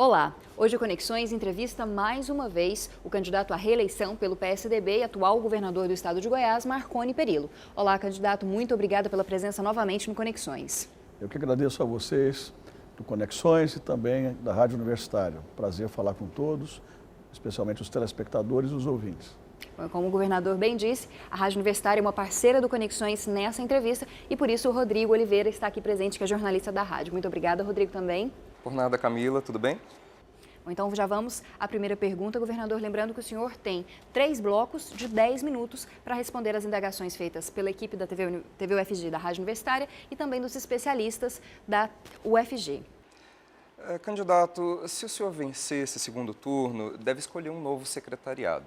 Olá, hoje o Conexões entrevista mais uma vez o candidato à reeleição pelo PSDB e atual governador do estado de Goiás, Marconi Perillo. Olá, candidato, muito obrigada pela presença novamente no Conexões. Eu que agradeço a vocês do Conexões e também da Rádio Universitária. Prazer falar com todos, especialmente os telespectadores e os ouvintes. Como o governador bem disse, a Rádio Universitária é uma parceira do Conexões nessa entrevista e por isso o Rodrigo Oliveira está aqui presente, que é jornalista da rádio. Muito obrigada, Rodrigo, também. Por nada, Camila, tudo bem? Bom, então já vamos à primeira pergunta, governador. Lembrando que o senhor tem 3 blocos de 10 minutos para responder às indagações feitas pela equipe da TV UFG, da Rádio Universitária, e também dos especialistas da UFG. Candidato, se o senhor vencer esse segundo turno, deve escolher um novo secretariado.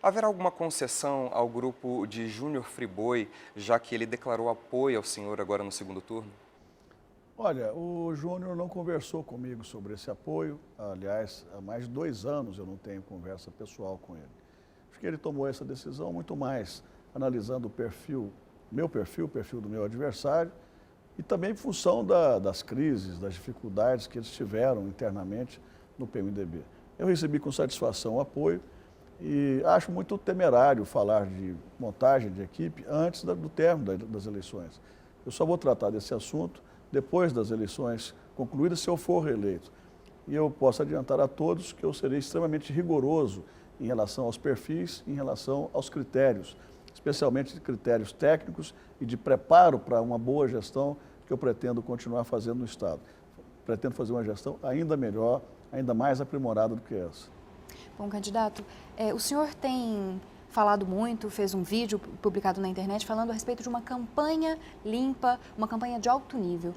Haverá alguma concessão ao grupo de Júnior Friboi, já que ele declarou apoio ao senhor agora no segundo turno? Olha, o Júnior não conversou comigo sobre esse apoio. Aliás, há mais de 2 anos eu não tenho conversa pessoal com ele. Acho que ele tomou essa decisão muito mais analisando o perfil do meu adversário, e também em função das crises, das dificuldades que eles tiveram internamente no PMDB. Eu recebi com satisfação o apoio e acho muito temerário falar de montagem de equipe antes do término das eleições. Eu só vou tratar desse assunto depois das eleições concluídas, se eu for reeleito. E eu posso adiantar a todos que eu serei extremamente rigoroso em relação aos perfis, em relação aos critérios, especialmente critérios técnicos e de preparo para uma boa gestão que eu pretendo continuar fazendo no Estado. Pretendo fazer uma gestão ainda melhor, ainda mais aprimorada do que essa. Bom, candidato, o senhor tem falado muito, fez um vídeo publicado na internet falando a respeito de uma campanha limpa, uma campanha de alto nível.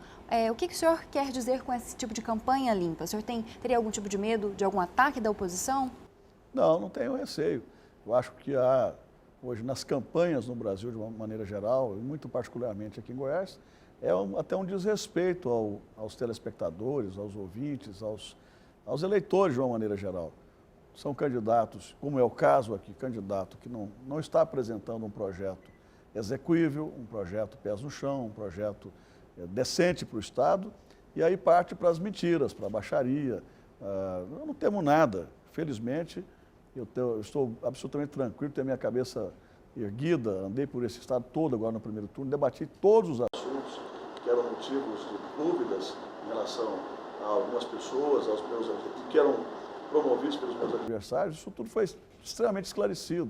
O que o senhor quer dizer com esse tipo de campanha limpa? O senhor teria algum tipo de medo de algum ataque da oposição? Não, não tenho receio. Eu acho que há, hoje, nas campanhas no Brasil, de uma maneira geral, e muito particularmente aqui em Goiás, até um desrespeito aos telespectadores, aos ouvintes, aos eleitores de uma maneira geral. São candidatos, como é o caso aqui, candidato que não está apresentando um projeto execuível, um projeto pés no chão, um projeto decente para o Estado, e aí parte para as mentiras, para a baixaria. Não temo nada, felizmente, eu estou absolutamente tranquilo, tenho a minha cabeça erguida, andei por esse Estado todo agora no primeiro turno, debati todos os assuntos que eram motivos de dúvidas em relação a algumas pessoas, aos meus que eram promovidos pelos meus adversários. Isso tudo foi extremamente esclarecido.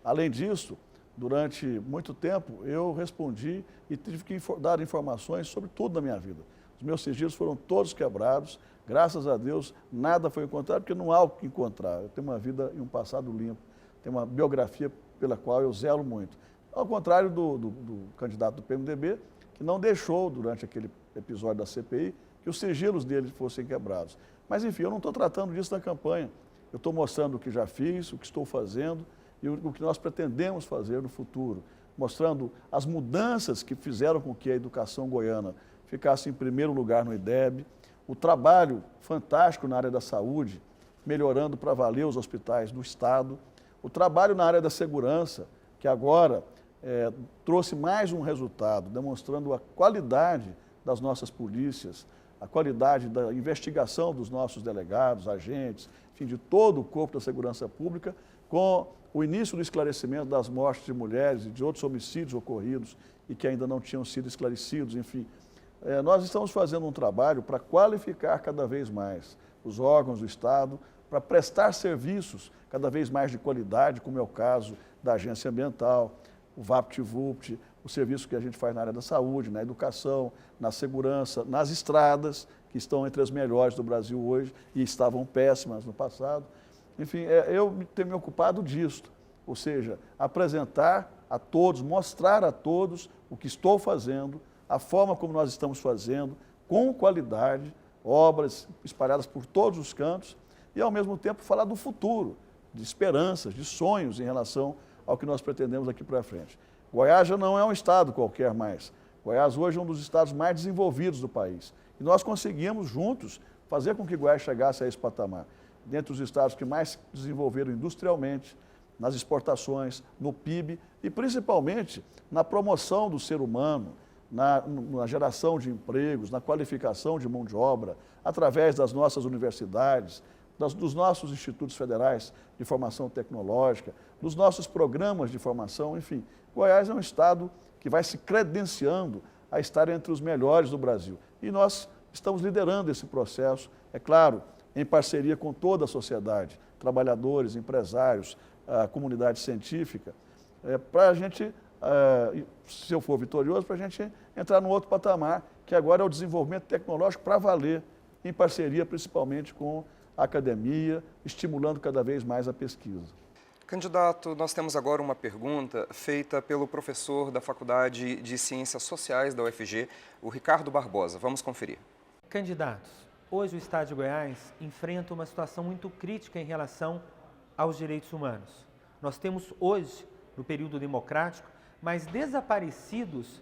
Além disso, durante muito tempo, eu respondi e tive que dar informações sobre tudo na minha vida. Os meus sigilos foram todos quebrados, graças a Deus, nada foi encontrado, porque não há o que encontrar. Eu tenho uma vida e um passado limpo, tenho uma biografia pela qual eu zelo muito. Ao contrário do candidato do PMDB, que não deixou, durante aquele episódio da CPI, que os sigilos dele fossem quebrados. Mas, enfim, eu não estou tratando disso na campanha. Eu estou mostrando o que já fiz, o que estou fazendo e o que nós pretendemos fazer no futuro. Mostrando as mudanças que fizeram com que a educação goiana ficasse em primeiro lugar no IDEB, o trabalho fantástico na área da saúde, melhorando para valer os hospitais do Estado, o trabalho na área da segurança, que agora trouxe mais um resultado, demonstrando a qualidade das nossas polícias, a qualidade da investigação dos nossos delegados, agentes, enfim, de todo o corpo da segurança pública, com o início do esclarecimento das mortes de mulheres e de outros homicídios ocorridos e que ainda não tinham sido esclarecidos, enfim. Nós estamos fazendo um trabalho para qualificar cada vez mais os órgãos do Estado, para prestar serviços cada vez mais de qualidade, como é o caso da Agência Ambiental, o VaptVupt, o serviço que a gente faz na área da saúde, na educação, na segurança, nas estradas, que estão entre as melhores do Brasil hoje e estavam péssimas no passado. Enfim, eu tenho me ocupado disso, ou seja, apresentar a todos, mostrar a todos o que estou fazendo, a forma como nós estamos fazendo, com qualidade, obras espalhadas por todos os cantos e, ao mesmo tempo, falar do futuro, de esperanças, de sonhos em relação ao que nós pretendemos daqui para frente. Goiás já não é um estado qualquer mais. Goiás hoje é um dos estados mais desenvolvidos do país. E nós conseguimos, juntos, fazer com que Goiás chegasse a esse patamar. Dentre os estados que mais desenvolveram industrialmente, nas exportações, no PIB e principalmente na promoção do ser humano, na geração de empregos, na qualificação de mão de obra, através das nossas universidades, dos nossos institutos federais de formação tecnológica, dos nossos programas de formação, enfim. Goiás é um estado que vai se credenciando a estar entre os melhores do Brasil. E nós estamos liderando esse processo, é claro, em parceria com toda a sociedade, trabalhadores, empresários, a comunidade científica, para a gente, se eu for vitorioso, para a gente entrar num outro patamar, que agora é o desenvolvimento tecnológico para valer, em parceria principalmente com a academia, estimulando cada vez mais a pesquisa. Candidato, nós temos agora uma pergunta feita pelo professor da Faculdade de Ciências Sociais da UFG, o Ricardo Barbosa. Vamos conferir. Candidatos, hoje o Estado de Goiás enfrenta uma situação muito crítica em relação aos direitos humanos. Nós temos hoje, no período democrático, mais desaparecidos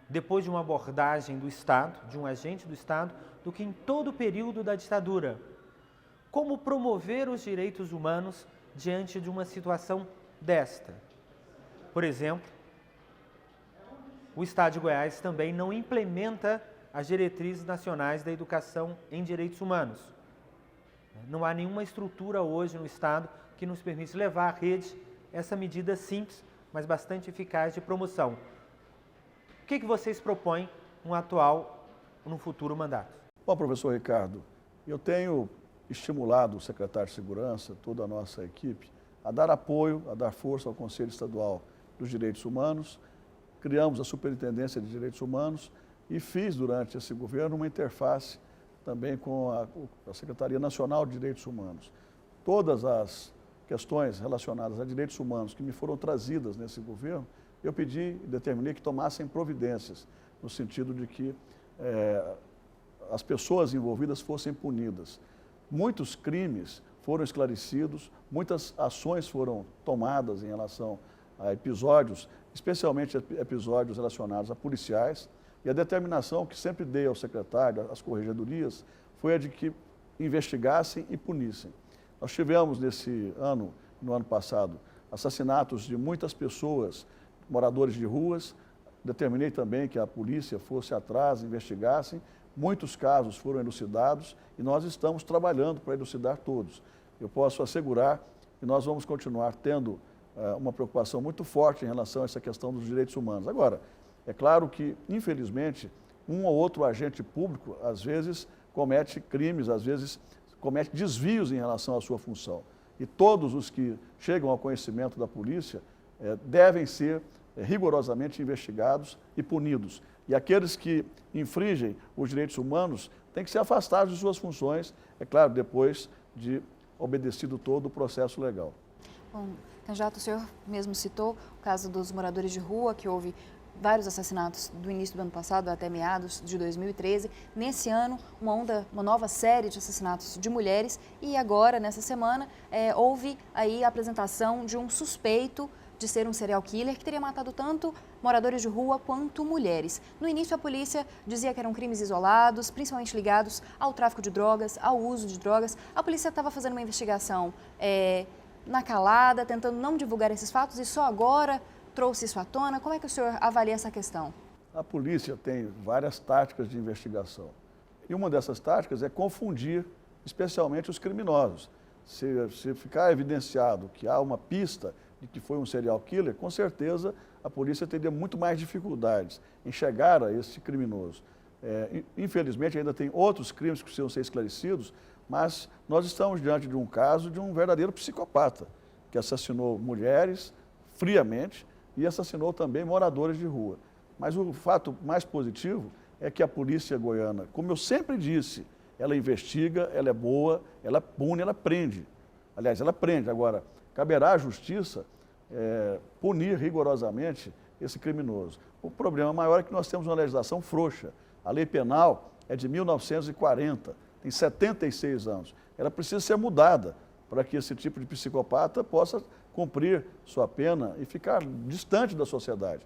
depois de uma abordagem do Estado, de um agente do Estado, do que em todo o período da ditadura. Como promover os direitos humanos diante de uma situação desta? Por exemplo, o Estado de Goiás também não implementa as diretrizes nacionais da educação em direitos humanos. Não há nenhuma estrutura hoje no Estado que nos permite levar à rede essa medida simples, mas bastante eficaz de promoção. O que vocês propõem no atual, no futuro mandato? Bom, professor Ricardo, eu tenho estimulado o secretário de Segurança, toda a nossa equipe, a dar apoio, a dar força ao Conselho Estadual dos Direitos Humanos. Criamos a Superintendência de Direitos Humanos e fiz, durante esse governo, uma interface também com a Secretaria Nacional de Direitos Humanos. Todas as questões relacionadas a direitos humanos que me foram trazidas nesse governo, eu pedi e determinei que tomassem providências, no sentido de que as pessoas envolvidas fossem punidas. Muitos crimes foram esclarecidos, muitas ações foram tomadas em relação a episódios, especialmente episódios relacionados a policiais, e a determinação que sempre dei ao secretário, às corregedorias, foi a de que investigassem e punissem. Nós tivemos nesse ano, no ano passado, assassinatos de muitas pessoas, moradores de ruas. Determinei também que a polícia fosse atrás, investigasse. Muitos casos foram elucidados e nós estamos trabalhando para elucidar todos. Eu posso assegurar que nós vamos continuar tendo uma preocupação muito forte em relação a essa questão dos direitos humanos. Agora, é claro que, infelizmente, um ou outro agente público, às vezes, comete crimes, às vezes, comete desvios em relação à sua função. E todos os que chegam ao conhecimento da polícia devem ser rigorosamente investigados e punidos. E aqueles que infringem os direitos humanos têm que ser afastados de suas funções, é claro, depois de obedecido todo o processo legal. Bom, candidato, o senhor mesmo citou o caso dos moradores de rua, que houve vários assassinatos do início do ano passado até meados de 2013. Nesse ano, uma nova série de assassinatos de mulheres e agora, nessa semana, houve aí a apresentação de um suspeito de ser um serial killer que teria matado tanto moradores de rua quanto mulheres. No início, a polícia dizia que eram crimes isolados, principalmente ligados ao tráfico de drogas, ao uso de drogas. A polícia estava fazendo uma investigação na calada, tentando não divulgar esses fatos e só agora trouxe isso à tona. Como é que o senhor avalia essa questão? A polícia tem várias táticas de investigação. E uma dessas táticas é confundir especialmente os criminosos. Se ficar evidenciado que há uma pista de que foi um serial killer, com certeza a polícia teria muito mais dificuldades em chegar a esse criminoso. Infelizmente ainda tem outros crimes que precisam ser esclarecidos, mas nós estamos diante de um caso de um verdadeiro psicopata, que assassinou mulheres friamente e assassinou também moradores de rua. Mas o fato mais positivo é que a polícia goiana, como eu sempre disse, ela investiga, ela é boa, ela pune, ela prende. Aliás, ela prende. Agora, caberá à justiça punir rigorosamente esse criminoso. O problema maior é que nós temos uma legislação frouxa. A lei penal é de 1940, tem 76 anos. Ela precisa ser mudada para que esse tipo de psicopata possa cumprir sua pena e ficar distante da sociedade.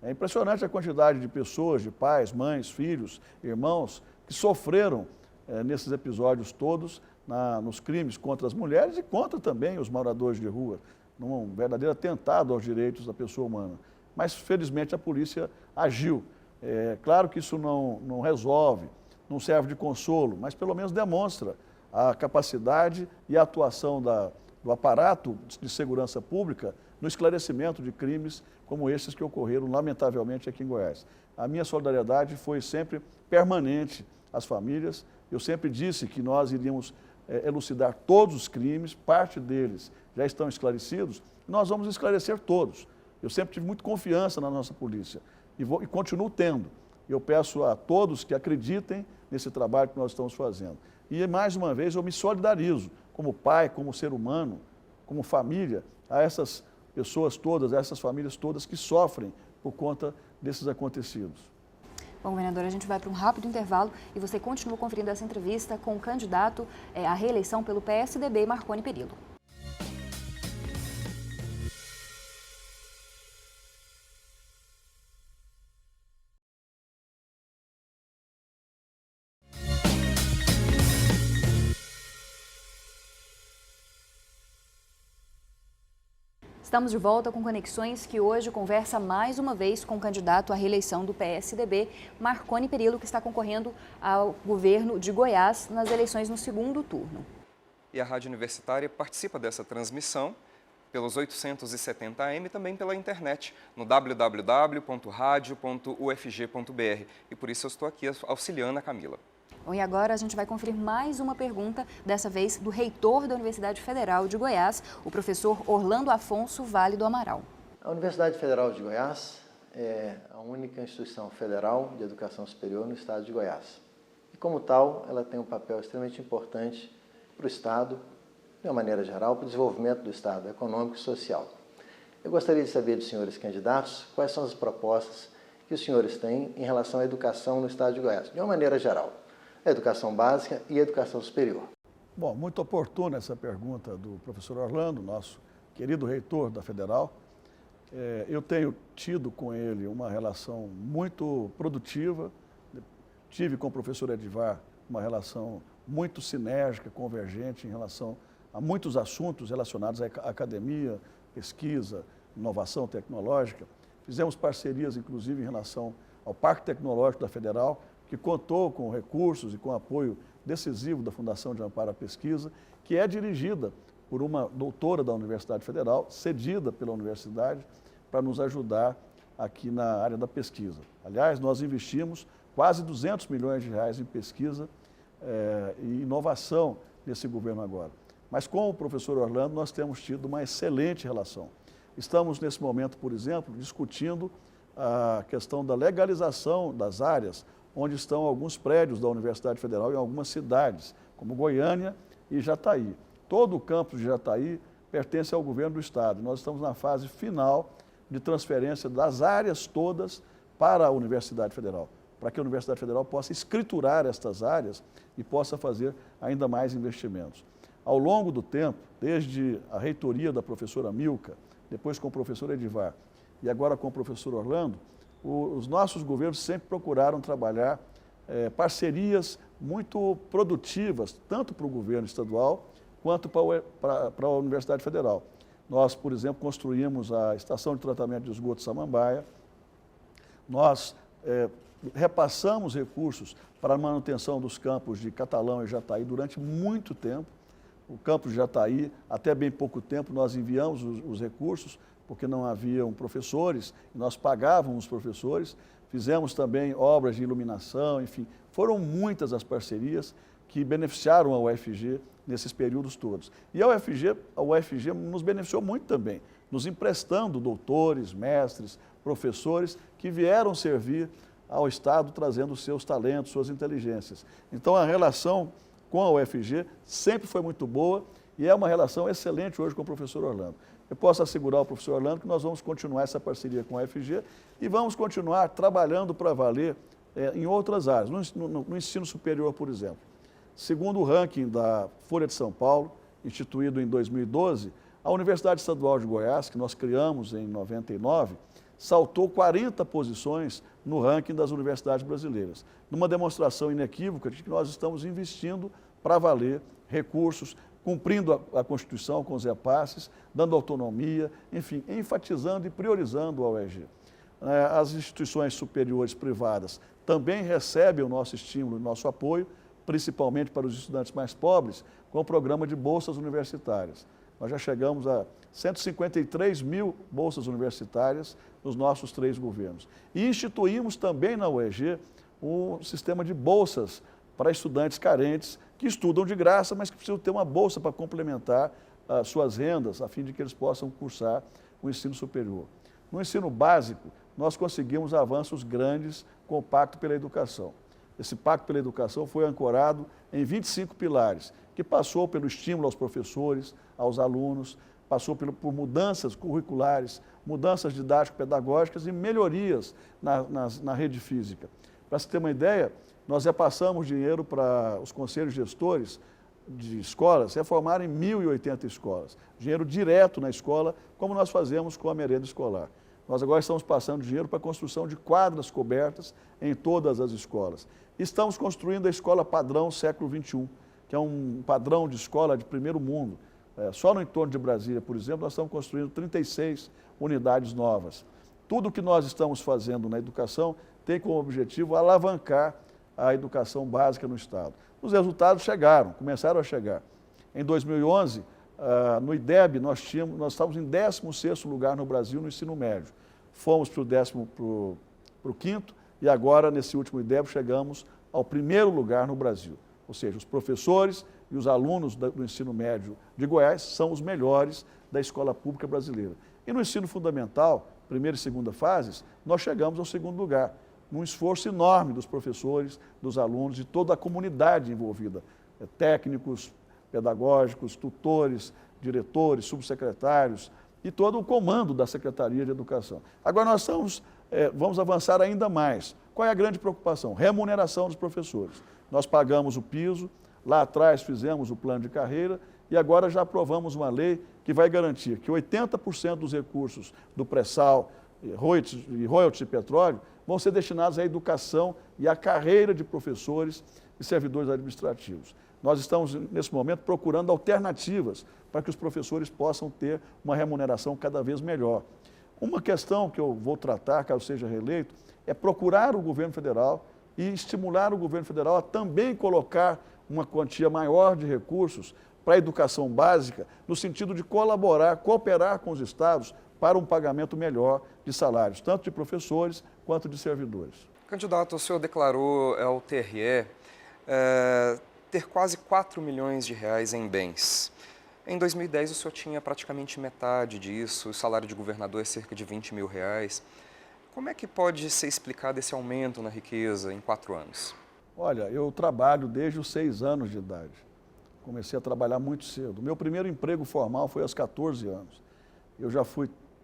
É impressionante a quantidade de pessoas, de pais, mães, filhos, irmãos, que sofreram nesses episódios todos, nos crimes contra as mulheres e contra também os moradores de rua, num verdadeiro atentado aos direitos da pessoa humana. Mas, felizmente, a polícia agiu Claro que isso não resolve, não serve de consolo, mas pelo menos demonstra a capacidade e a atuação do aparato de segurança pública no esclarecimento de crimes como esses que ocorreram, lamentavelmente, aqui em Goiás. A minha solidariedade foi sempre permanente às famílias. Eu sempre disse que nós iríamos elucidar todos os crimes, parte deles já estão esclarecidos, nós vamos esclarecer todos. Eu sempre tive muita confiança na nossa polícia e continuo tendo. Eu peço a todos que acreditem nesse trabalho que nós estamos fazendo. E, mais uma vez, eu me solidarizo como pai, como ser humano, como família, a essas pessoas todas, a essas famílias todas que sofrem por conta desses acontecidos. Bom, governador, a gente vai para um rápido intervalo e você continua conferindo essa entrevista com o candidato à reeleição pelo PSDB, Marconi Perillo. Estamos de volta com Conexões, que hoje conversa mais uma vez com o candidato à reeleição do PSDB, Marconi Perillo, que está concorrendo ao governo de Goiás nas eleições no segundo turno. E a Rádio Universitária participa dessa transmissão pelos 870 AM e também pela internet, no www.radio.ufg.br. E por isso eu estou aqui auxiliando a Camila. Bom, e agora a gente vai conferir mais uma pergunta, dessa vez do reitor da Universidade Federal de Goiás, o professor Orlando Afonso Vale do Amaral. A Universidade Federal de Goiás é a única instituição federal de educação superior no estado de Goiás. E como tal, ela tem um papel extremamente importante para o estado, de uma maneira geral, para o desenvolvimento do estado econômico e social. Eu gostaria de saber dos senhores candidatos quais são as propostas que os senhores têm em relação à educação no estado de Goiás, de uma maneira geral. A educação básica e a educação superior. Bom, muito oportuna essa pergunta do professor Orlando, nosso querido reitor da Federal. Eu tenho tido com ele uma relação muito produtiva, tive com o professor Edivar uma relação muito sinérgica, convergente em relação a muitos assuntos relacionados à academia, pesquisa, inovação tecnológica. Fizemos parcerias, inclusive, em relação ao Parque Tecnológico da Federal, que contou com recursos e com apoio decisivo da Fundação de Amparo à Pesquisa, que é dirigida por uma doutora da Universidade Federal, cedida pela universidade, para nos ajudar aqui na área da pesquisa. Aliás, nós investimos quase 200 milhões de reais em pesquisa e inovação nesse governo agora. Mas com o professor Orlando nós temos tido uma excelente relação. Estamos, nesse momento, por exemplo, discutindo a questão da legalização das áreas onde estão alguns prédios da Universidade Federal em algumas cidades, como Goiânia e Jataí. Todo o campus de Jataí pertence ao governo do estado. Nós estamos na fase final de transferência das áreas todas para a Universidade Federal, para que a Universidade Federal possa escriturar estas áreas e possa fazer ainda mais investimentos. Ao longo do tempo, desde a reitoria da professora Milka, depois com o professor Edivar e agora com o professor Orlando, os nossos governos sempre procuraram trabalhar parcerias muito produtivas, tanto para o governo estadual quanto para a Universidade Federal. Nós, por exemplo, construímos a estação de tratamento de esgoto Samambaia, nós repassamos recursos para a manutenção dos campos de Catalão e Jataí durante muito tempo. O campus de Jataí, até bem pouco tempo, nós enviamos os recursos, porque não haviam professores, e nós pagávamos os professores. Fizemos também obras de iluminação, enfim. Foram muitas as parcerias que beneficiaram a UFG nesses períodos todos. E a UFG nos beneficiou muito também, nos emprestando doutores, mestres, professores que vieram servir ao Estado trazendo seus talentos, suas inteligências. Então a relação com a UFG sempre foi muito boa e é uma relação excelente hoje com o professor Orlando. Eu posso assegurar ao professor Orlando que nós vamos continuar essa parceria com a UFG e vamos continuar trabalhando para valer em outras áreas, no ensino superior, por exemplo. Segundo o ranking da Folha de São Paulo, instituído em 2012, a Universidade Estadual de Goiás, que nós criamos em 99, saltou 40 posições no ranking das universidades brasileiras, numa demonstração inequívoca de que nós estamos investindo para valer recursos, cumprindo a Constituição com os repasses, dando autonomia, enfim, enfatizando e priorizando a UEG. As instituições superiores privadas também recebem o nosso estímulo e o nosso apoio, principalmente para os estudantes mais pobres, com o programa de bolsas universitárias. Nós já chegamos a 153 mil bolsas universitárias nos nossos 3 governos. E instituímos também na UEG um sistema de bolsas para estudantes carentes que estudam de graça, mas que precisam ter uma bolsa para complementar as suas rendas, a fim de que eles possam cursar o ensino superior. No ensino básico, nós conseguimos avanços grandes com o Pacto pela Educação. Esse Pacto pela Educação foi ancorado em 25 pilares, que passou pelo estímulo aos professores, aos alunos, passou por mudanças curriculares, mudanças didático-pedagógicas e melhorias na rede física. Para se ter uma ideia, nós repassamos dinheiro para os conselhos gestores de escolas reformarem 1.080 escolas. Dinheiro direto na escola, como nós fazemos com a merenda escolar. Nós agora estamos passando dinheiro para a construção de quadras cobertas em todas as escolas. Estamos construindo a escola padrão século XXI, que é um padrão de escola de primeiro mundo. Só no entorno de Brasília, por exemplo, nós estamos construindo 36 unidades novas. Tudo o que nós estamos fazendo na educação tem como objetivo alavancar a educação básica no Estado. Os resultados chegaram, começaram a chegar. Em 2011, no IDEB, nós estávamos em 16º lugar no Brasil no ensino médio. Fomos para o 5º e agora, nesse último IDEB, chegamos ao 1º lugar no Brasil. Ou seja, os professores e os alunos do ensino médio de Goiás são os melhores da escola pública brasileira. E no ensino fundamental, primeira e segunda fases, nós chegamos ao 2º lugar, num esforço enorme dos professores, dos alunos e toda a comunidade envolvida, técnicos, pedagógicos, tutores, diretores, subsecretários e todo o comando da Secretaria de Educação. Agora nós vamos avançar ainda mais. Qual é a grande preocupação? Remuneração dos professores. Nós pagamos o piso, lá atrás fizemos o plano de carreira e agora já aprovamos uma lei que vai garantir que 80% dos recursos do pré-sal e royalties de petróleo vão ser destinados à educação e à carreira de professores e servidores administrativos. Nós estamos, nesse momento, procurando alternativas para que os professores possam ter uma remuneração cada vez melhor. Uma questão que eu vou tratar, caso seja reeleito, é procurar o governo federal e estimular o governo federal a também colocar uma quantia maior de recursos para a educação básica, no sentido de colaborar, cooperar com os estados para um pagamento melhor de salários, tanto de professores quanto de servidores. Candidato, o senhor declarou ao TRE ter quase 4 milhões de reais em bens. Em 2010, o senhor tinha praticamente metade disso, o salário de governador é cerca de 20 mil reais. Como é que pode ser explicado esse aumento na riqueza em 4 anos? Olha, eu trabalho desde os 6 anos de idade. Comecei a trabalhar muito cedo. Meu primeiro emprego formal foi aos 14 anos. Eu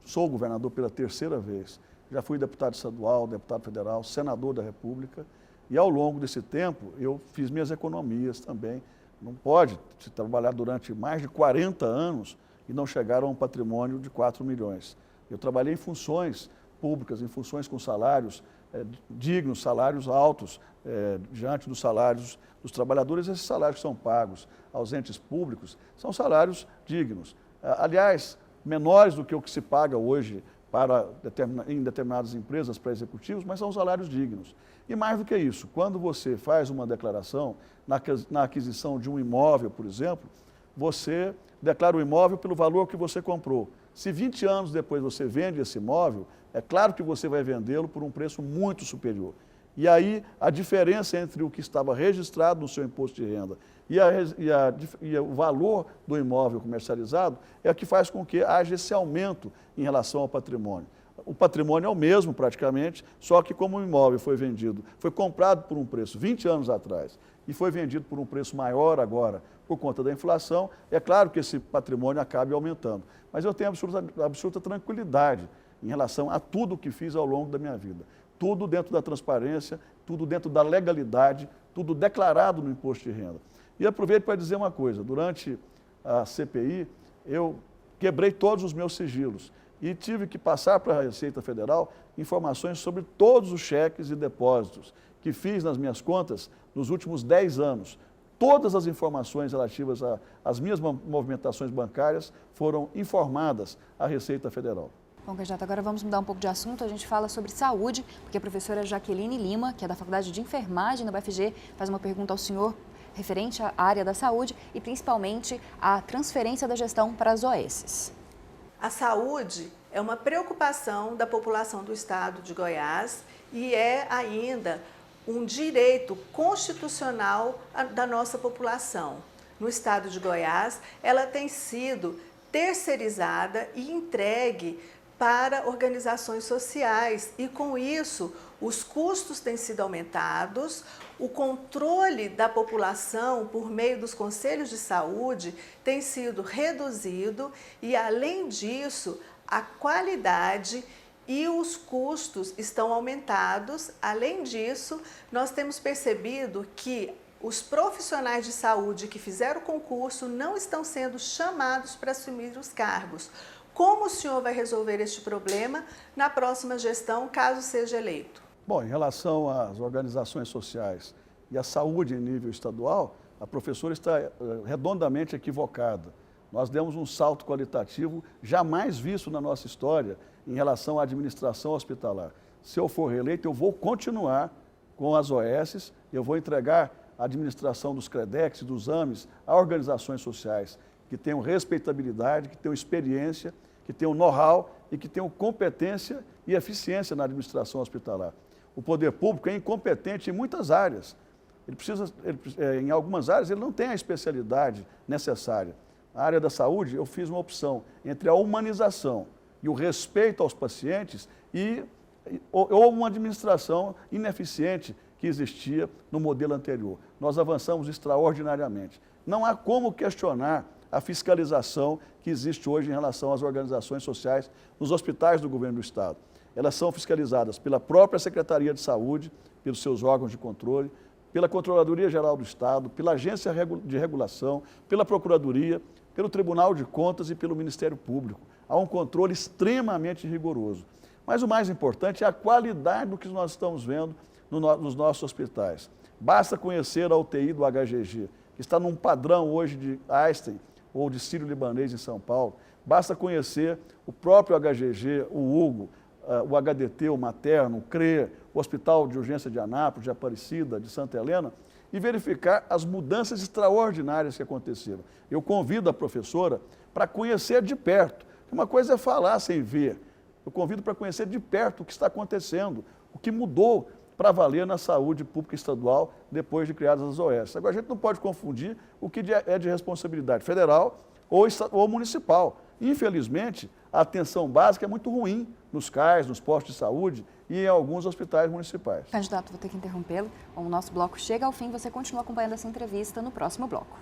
sou governador pela 3ª vez. Já fui deputado estadual, deputado federal, senador da República. E ao longo desse tempo, eu fiz minhas economias também. Não pode se trabalhar durante mais de 40 anos e não chegar a um patrimônio de 4 milhões. Eu trabalhei em funções públicas, em funções com salários dignos, salários altos, diante dos salários dos trabalhadores. Esses salários que são pagos aos entes públicos são salários dignos. Aliás, menores do que o que se paga hoje em determinadas empresas para executivos, mas são salários dignos. E mais do que isso, quando você faz uma declaração na aquisição de um imóvel, por exemplo, você declara o imóvel pelo valor que você comprou. Se 20 anos depois você vende esse imóvel, é claro que você vai vendê-lo por um preço muito superior. E aí a diferença entre o que estava registrado no seu imposto de renda e o valor do imóvel comercializado é o que faz com que haja esse aumento em relação ao patrimônio. O patrimônio é o mesmo praticamente, só que como o imóvel foi comprado por um preço 20 anos atrás e foi vendido por um preço maior agora por conta da inflação, é claro que esse patrimônio acabe aumentando. Mas eu tenho absoluta tranquilidade em relação a tudo o que fiz ao longo da minha vida. Tudo dentro da transparência, tudo dentro da legalidade, tudo declarado no imposto de renda. E aproveito para dizer uma coisa, durante a CPI, eu quebrei todos os meus sigilos e tive que passar para a Receita Federal informações sobre todos os cheques e depósitos que fiz nas minhas contas nos últimos 10 anos. Todas as informações relativas às minhas movimentações bancárias foram informadas à Receita Federal. Bom, candidato, agora vamos mudar um pouco de assunto. A gente fala sobre saúde, porque a professora Jaqueline Lima, que é da Faculdade de Enfermagem da UFG, faz uma pergunta ao senhor referente à área da saúde e principalmente à transferência da gestão para as OS. A saúde é uma preocupação da população do estado de Goiás e é ainda um direito constitucional da nossa população. No estado de Goiás, ela tem sido terceirizada e entregue para organizações sociais e, com isso, os custos têm sido aumentados, o controle da população por meio dos conselhos de saúde tem sido reduzido e, além disso, a qualidade e os custos estão aumentados. Além disso, nós temos percebido que os profissionais de saúde que fizeram o concurso não estão sendo chamados para assumir os cargos. Como o senhor vai resolver este problema na próxima gestão, caso seja eleito? Bom, em relação às organizações sociais e à saúde em nível estadual, a professora está redondamente equivocada. Nós demos um salto qualitativo jamais visto na nossa história em relação à administração hospitalar. Se eu for reeleito, eu vou continuar com as OS, eu vou entregar a administração dos CREDEX, dos AMES, a organizações sociais que tenham respeitabilidade, que tenham experiência, que tenham know-how e que tenham competência e eficiência na administração hospitalar. O poder público é incompetente em muitas áreas. Em algumas áreas, ele não tem a especialidade necessária. Na área da saúde, eu fiz uma opção entre a humanização e o respeito aos pacientes ou uma administração ineficiente que existia no modelo anterior. Nós avançamos extraordinariamente. Não há como questionar a fiscalização que existe hoje em relação às organizações sociais nos hospitais do governo do Estado. Elas são fiscalizadas pela própria Secretaria de Saúde, pelos seus órgãos de controle, pela Controladoria Geral do Estado, pela Agência de Regulação, pela Procuradoria, pelo Tribunal de Contas e pelo Ministério Público. Há um controle extremamente rigoroso. Mas o mais importante é a qualidade do que nós estamos vendo nos nossos hospitais. Basta conhecer a UTI do HGG, que está num padrão hoje de Einstein ou de Sírio-Libanês em São Paulo. Basta conhecer o próprio HGG, o Hugo, o HDT, o Materno, o CRE, o Hospital de Urgência de Anápolis, de Aparecida, de Santa Helena, e verificar as mudanças extraordinárias que aconteceram. Eu convido a professora para conhecer de perto. Uma coisa é falar sem ver. Eu convido para conhecer de perto o que está acontecendo, o que mudou para valer na saúde pública estadual depois de criadas as OS. Agora, a gente não pode confundir o que é de responsabilidade federal ou municipal. Infelizmente, a atenção básica é muito ruim nos CAIS, nos postos de saúde e em alguns hospitais municipais. Candidato, vou ter que interrompê-lo. O nosso bloco chega ao fim, você continua acompanhando essa entrevista no próximo bloco.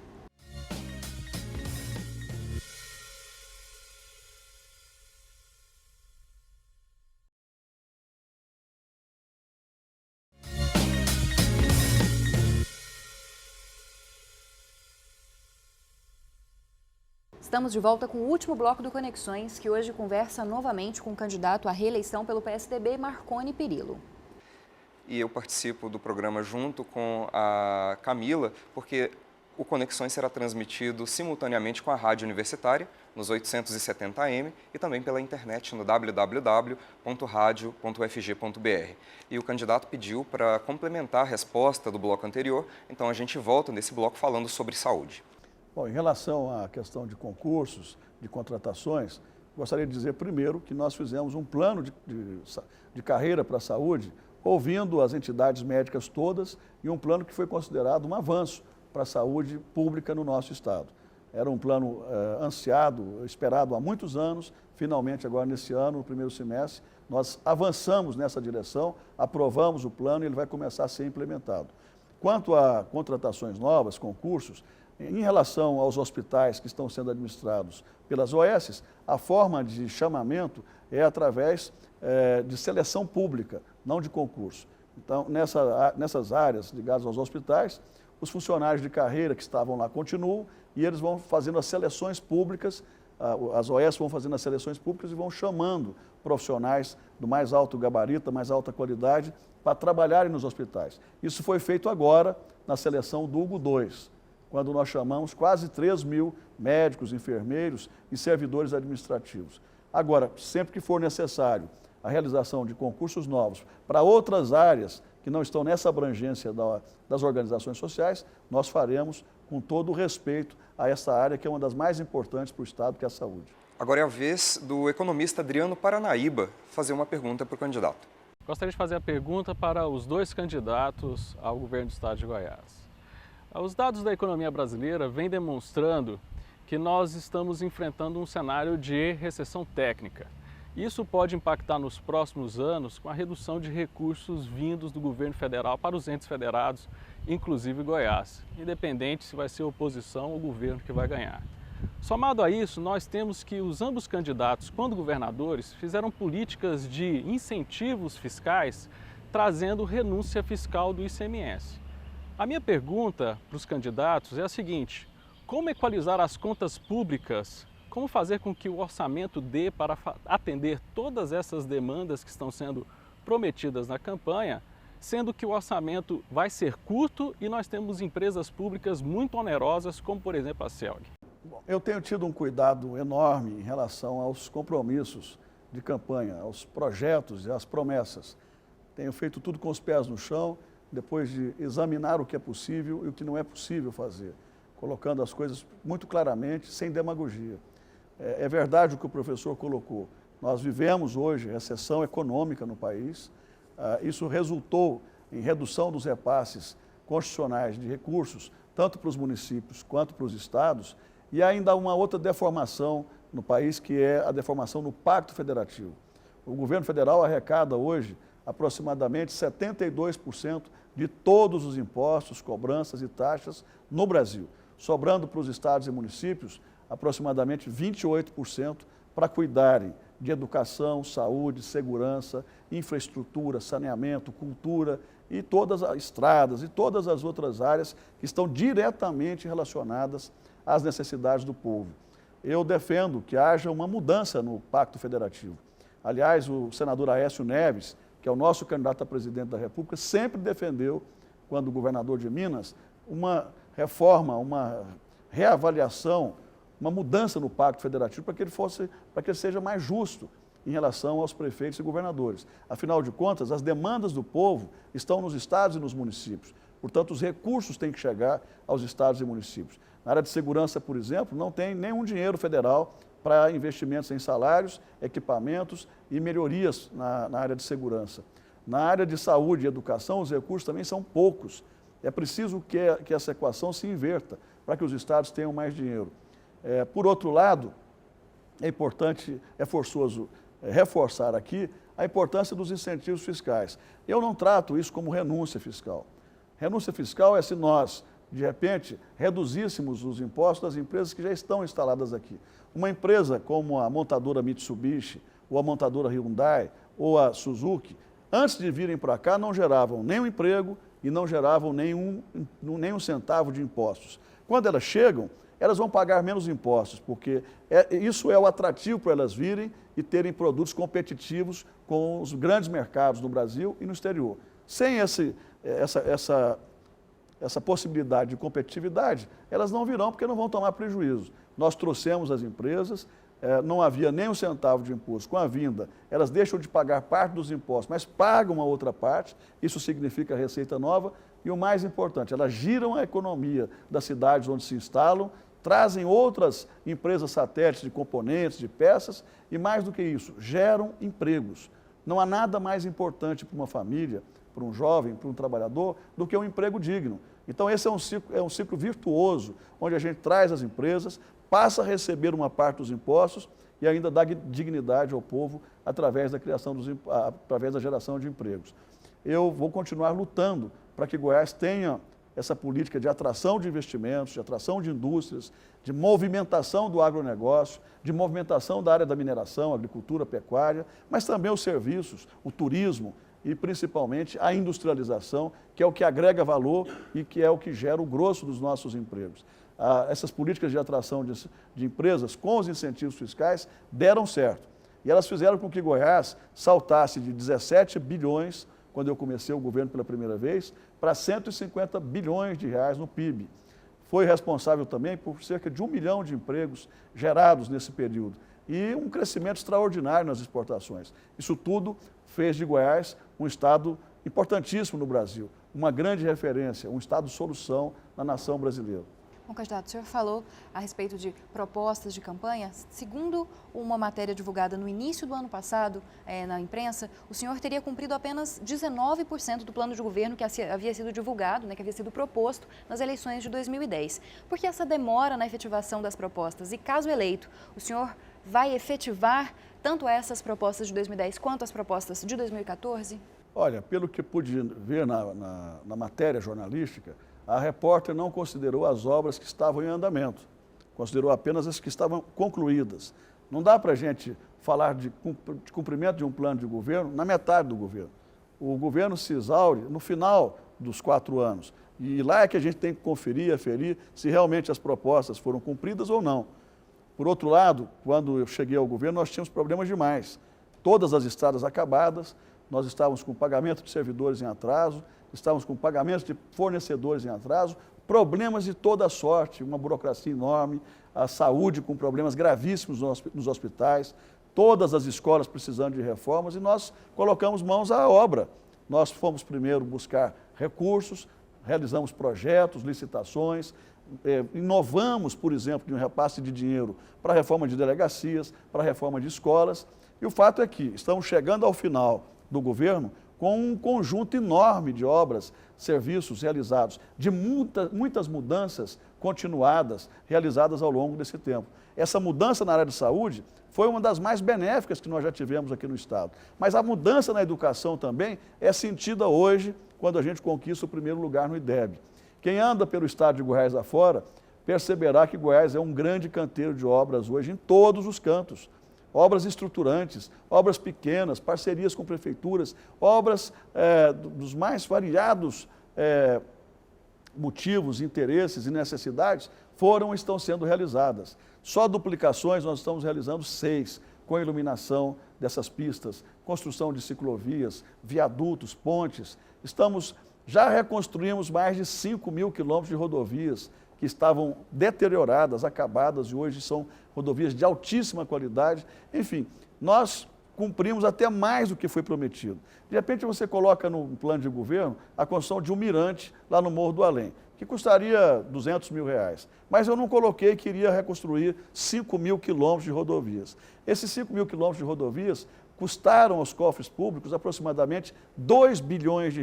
Estamos de volta com o último bloco do Conexões, que hoje conversa novamente com o candidato à reeleição pelo PSDB, Marconi Perillo. E eu participo do programa junto com a Camila, porque o Conexões será transmitido simultaneamente com a Rádio Universitária, nos 870 AM, e também pela internet no www.radio.ufg.br. E o candidato pediu para complementar a resposta do bloco anterior, então a gente volta nesse bloco falando sobre saúde. Bom, em relação à questão de concursos, de contratações, gostaria de dizer primeiro que nós fizemos um plano de carreira para a saúde, ouvindo as entidades médicas todas, e um plano que foi considerado um avanço para a saúde pública no nosso estado. Era um plano ansiado, esperado há muitos anos, finalmente agora nesse ano, no primeiro semestre, nós avançamos nessa direção, aprovamos o plano e ele vai começar a ser implementado. Quanto a contratações novas, concursos, em relação aos hospitais que estão sendo administrados pelas OS, a forma de chamamento é através de seleção pública, não de concurso. Então, nessas áreas ligadas aos hospitais, os funcionários de carreira que estavam lá continuam e eles vão fazendo as seleções públicas, as OS vão fazendo as seleções públicas e vão chamando profissionais do mais alto gabarito, da mais alta qualidade, para trabalharem nos hospitais. Isso foi feito agora na seleção do Hugo II, quando nós chamamos quase 3 mil médicos, enfermeiros e servidores administrativos. Agora, sempre que for necessário a realização de concursos novos para outras áreas que não estão nessa abrangência das organizações sociais, nós faremos com todo o respeito a essa área que é uma das mais importantes para o Estado, que é a saúde. Agora é a vez do economista Adriano Paranaíba fazer uma pergunta para o candidato. Gostaria de fazer a pergunta para os dois candidatos ao governo do Estado de Goiás. Os dados da economia brasileira vêm demonstrando que nós estamos enfrentando um cenário de recessão técnica. Isso pode impactar nos próximos anos com a redução de recursos vindos do governo federal para os entes federados, inclusive Goiás, independente se vai ser oposição ou governo que vai ganhar. Somado a isso, nós temos que os ambos candidatos, quando governadores, fizeram políticas de incentivos fiscais, trazendo renúncia fiscal do ICMS. A minha pergunta para os candidatos é a seguinte: como equalizar as contas públicas? Como fazer com que o orçamento dê para atender todas essas demandas que estão sendo prometidas na campanha, sendo que o orçamento vai ser curto e nós temos empresas públicas muito onerosas, como por exemplo a CELG? Bom, eu tenho tido um cuidado enorme em relação aos compromissos de campanha, aos projetos e às promessas. Tenho feito tudo com os pés no chão, depois de examinar o que é possível e o que não é possível fazer, colocando as coisas muito claramente, sem demagogia. É verdade o que o professor colocou. Nós vivemos hoje recessão econômica no país. Isso resultou em redução dos repasses constitucionais de recursos, tanto para os municípios quanto para os estados, e ainda há uma outra deformação no país, que é a deformação no Pacto Federativo. O governo federal arrecada hoje aproximadamente 72% de todos os impostos, cobranças e taxas no Brasil, sobrando para os estados e municípios aproximadamente 28% para cuidarem de educação, saúde, segurança, infraestrutura, saneamento, cultura e todas as estradas e todas as outras áreas que estão diretamente relacionadas às necessidades do povo. Eu defendo que haja uma mudança no Pacto Federativo. Aliás, o senador Aécio Neves, que é o nosso candidato a presidente da República, sempre defendeu, quando governador de Minas, uma reforma, uma reavaliação, uma mudança no Pacto Federativo para que ele seja mais justo em relação aos prefeitos e governadores. Afinal de contas, as demandas do povo estão nos estados e nos municípios. Portanto, os recursos têm que chegar aos estados e municípios. Na área de segurança, por exemplo, não tem nenhum dinheiro federal para investimentos em salários, equipamentos e melhorias na área de segurança. Na área de saúde e educação, os recursos também são poucos. É preciso que essa equação se inverta para que os estados tenham mais dinheiro. Por outro lado, é forçoso reforçar aqui a importância dos incentivos fiscais. Eu não trato isso como renúncia fiscal. Renúncia fiscal é se nós, de repente, reduzíssemos os impostos das empresas que já estão instaladas aqui. Uma empresa como a montadora Mitsubishi, ou a montadora Hyundai, ou a Suzuki, antes de virem para cá, não geravam nenhum emprego e não geravam nenhum centavo de impostos. Quando elas chegam, elas vão pagar menos impostos, porque isso é o atrativo para elas virem e terem produtos competitivos com os grandes mercados no Brasil e no exterior. Sem essa possibilidade de competitividade, elas não virão porque não vão tomar prejuízo. Nós trouxemos as empresas, não havia nem um centavo de imposto. Com a vinda, elas deixam de pagar parte dos impostos, mas pagam uma outra parte, isso significa receita nova, e o mais importante, elas giram a economia das cidades onde se instalam, trazem outras empresas satélites de componentes, de peças, e mais do que isso, geram empregos. Não há nada mais importante para uma família, para um jovem, para um trabalhador, do que um emprego digno. Então esse é um ciclo virtuoso, onde a gente traz as empresas, passa a receber uma parte dos impostos e ainda dá dignidade ao povo através através da geração de empregos. Eu vou continuar lutando para que Goiás tenha essa política de atração de investimentos, de atração de indústrias, de movimentação do agronegócio, de movimentação da área da mineração, agricultura, pecuária, mas também os serviços, o turismo e principalmente a industrialização, que é o que agrega valor e que é o que gera o grosso dos nossos empregos. Essas políticas de atração de empresas com os incentivos fiscais deram certo. E elas fizeram com que Goiás saltasse de 17 bilhões, quando eu comecei o governo pela primeira vez, para 150 bilhões de reais no PIB. Foi responsável também por cerca de 1 milhão de empregos gerados nesse período. e um crescimento extraordinário nas exportações. Isso tudo fez de Goiás um estado importantíssimo no Brasil, uma grande referência, um estado solução na nação brasileira. Bom, candidato, o senhor falou a respeito de propostas de campanha. Segundo uma matéria divulgada no início do ano passado na imprensa, o senhor teria cumprido apenas 19% do plano de governo que havia sido divulgado, que havia sido proposto nas eleições de 2010. Por que essa demora na efetivação das propostas? E caso eleito, o senhor vai efetivar tanto essas propostas de 2010 quanto as propostas de 2014? Olha, pelo que pude ver na matéria jornalística, a repórter não considerou as obras que estavam em andamento, considerou apenas as que estavam concluídas. Não dá para a gente falar de cumprimento de um plano de governo na metade do governo. O governo se exaure no final dos 4 anos. E lá é que a gente tem que conferir, aferir se realmente as propostas foram cumpridas ou não. Por outro lado, quando eu cheguei ao governo, nós tínhamos problemas demais. Todas as estradas acabadas, nós estávamos com pagamento de servidores em atraso, estávamos com pagamentos de fornecedores em atraso, problemas de toda sorte, uma burocracia enorme, a saúde com problemas gravíssimos nos hospitais, todas as escolas precisando de reformas, e nós colocamos mãos à obra. Nós fomos primeiro buscar recursos, realizamos projetos, licitações, inovamos, por exemplo, de um repasse de dinheiro para a reforma de delegacias, para a reforma de escolas, e o fato é que estamos chegando ao final do governo com um conjunto enorme de obras, serviços realizados, de muitas mudanças continuadas, realizadas ao longo desse tempo. Essa mudança na área de saúde foi uma das mais benéficas que nós já tivemos aqui no Estado. Mas a mudança na educação também é sentida hoje, quando a gente conquista o primeiro lugar no IDEB. Quem anda pelo Estado de Goiás afora, perceberá que Goiás é um grande canteiro de obras hoje em todos os cantos. Obras estruturantes, obras pequenas, parcerias com prefeituras, obras dos mais variados motivos, interesses e necessidades foram e estão sendo realizadas. Só duplicações nós estamos realizando 6, com a iluminação dessas pistas, construção de ciclovias, viadutos, pontes. Já reconstruímos mais de 5.000 quilômetros de rodovias que estavam deterioradas, acabadas, e hoje são rodovias de altíssima qualidade. Enfim, nós cumprimos até mais do que foi prometido. De repente você coloca no plano de governo a construção de um mirante lá no Morro do Além, que custaria R$200 mil, mas eu não coloquei que iria reconstruir 5.000 quilômetros de rodovias. Esses 5.000 quilômetros de rodovias custaram aos cofres públicos aproximadamente R$2 bilhões.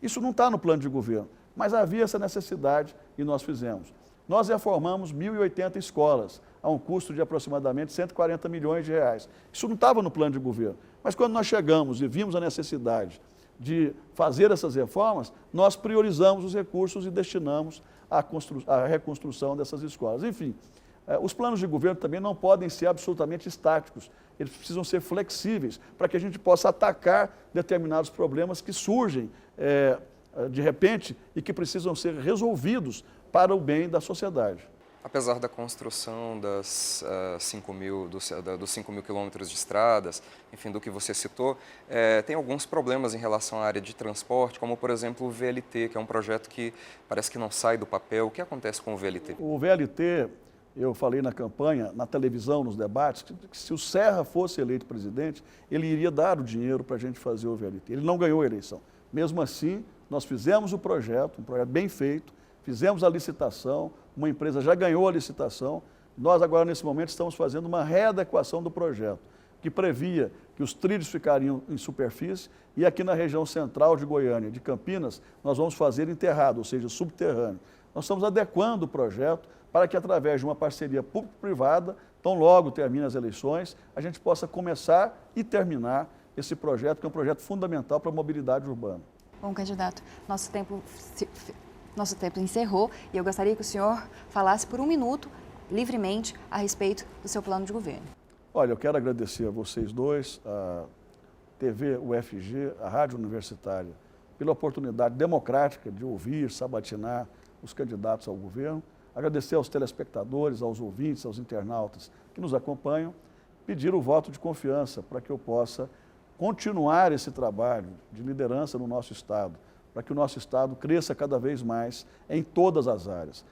Isso não está no plano de governo, mas havia essa necessidade e nós fizemos. Nós reformamos 1.080 escolas, a um custo de aproximadamente R$140 milhões. Isso não estava no plano de governo, mas quando nós chegamos e vimos a necessidade de fazer essas reformas, nós priorizamos os recursos e destinamos à reconstrução dessas escolas. Enfim, os planos de governo também não podem ser absolutamente estáticos, eles precisam ser flexíveis para que a gente possa atacar determinados problemas que surgem de repente e que precisam ser resolvidos para o bem da sociedade. Apesar da construção dos 5.000 quilômetros de estradas, enfim, do que você citou, tem alguns problemas em relação à área de transporte, como, por exemplo, o VLT, que é um projeto que parece que não sai do papel. O que acontece com o VLT? O VLT, eu falei na campanha, na televisão, nos debates, que se o Serra fosse eleito presidente, ele iria dar o dinheiro para a gente fazer o VLT. Ele não ganhou a eleição. Mesmo assim, nós fizemos o projeto, um projeto bem feito, fizemos a licitação, uma empresa já ganhou a licitação. Nós agora, nesse momento, estamos fazendo uma readequação do projeto, que previa que os trilhos ficariam em superfície e aqui na região central de Goiânia, de Campinas, nós vamos fazer enterrado, ou seja, subterrâneo. Nós estamos adequando o projeto para que, através de uma parceria público-privada, tão logo termine as eleições, a gente possa começar e terminar esse projeto, que é um projeto fundamental para a mobilidade urbana. Bom, candidato, nosso tempo encerrou e eu gostaria que o senhor falasse por 1 minuto, livremente, a respeito do seu plano de governo. Olha, eu quero agradecer a vocês dois, a TV UFG, a Rádio Universitária, pela oportunidade democrática de ouvir, sabatinar os candidatos ao governo. Agradecer aos telespectadores, aos ouvintes, aos internautas que nos acompanham, pedir o voto de confiança para que eu possa continuar esse trabalho de liderança no nosso Estado, para que o nosso Estado cresça cada vez mais em todas as áreas,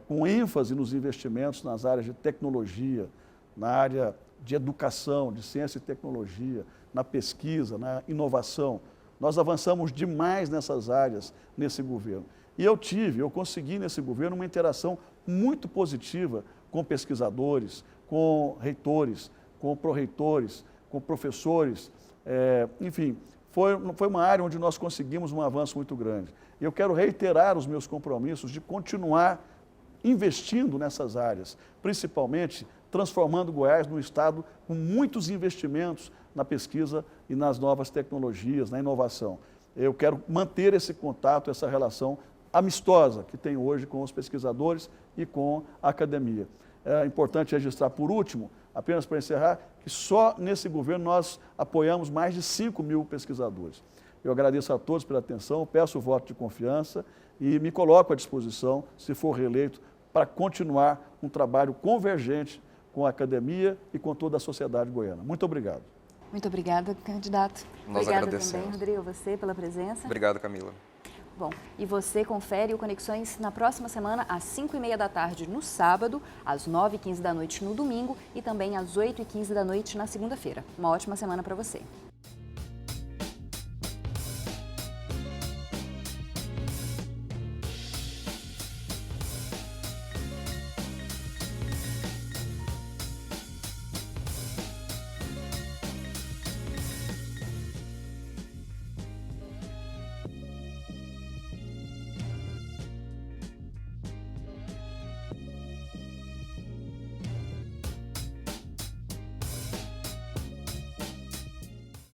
com ênfase nos investimentos nas áreas de tecnologia, na área de educação, de ciência e tecnologia, na pesquisa, na inovação. Nós avançamos demais nessas áreas nesse governo. E eu consegui nesse governo uma interação muito positiva com pesquisadores, com reitores, com pró-reitores, com professores, enfim, foi uma área onde nós conseguimos um avanço muito grande. E eu quero reiterar os meus compromissos de continuar investindo nessas áreas, principalmente transformando Goiás num estado com muitos investimentos na pesquisa e nas novas tecnologias, na inovação. Eu quero manter esse contato, essa relação amistosa que tem hoje com os pesquisadores e com a academia. É importante registrar, por último, apenas para encerrar, que só nesse governo nós apoiamos mais de 5.000 pesquisadores. Eu agradeço a todos pela atenção, peço o voto de confiança e me coloco à disposição, se for reeleito, para continuar um trabalho convergente com a academia e com toda a sociedade goiana. Muito obrigado. Muito obrigada, candidato. Nós Obrigada agradecemos. também, Rodrigo, você pela presença. Obrigado, Camila. Bom, e você confere o Conexões na próxima semana, às 5h30 da tarde no sábado, às 9h15 da noite no domingo e também às 8h15 da noite na segunda-feira. Uma ótima semana para você.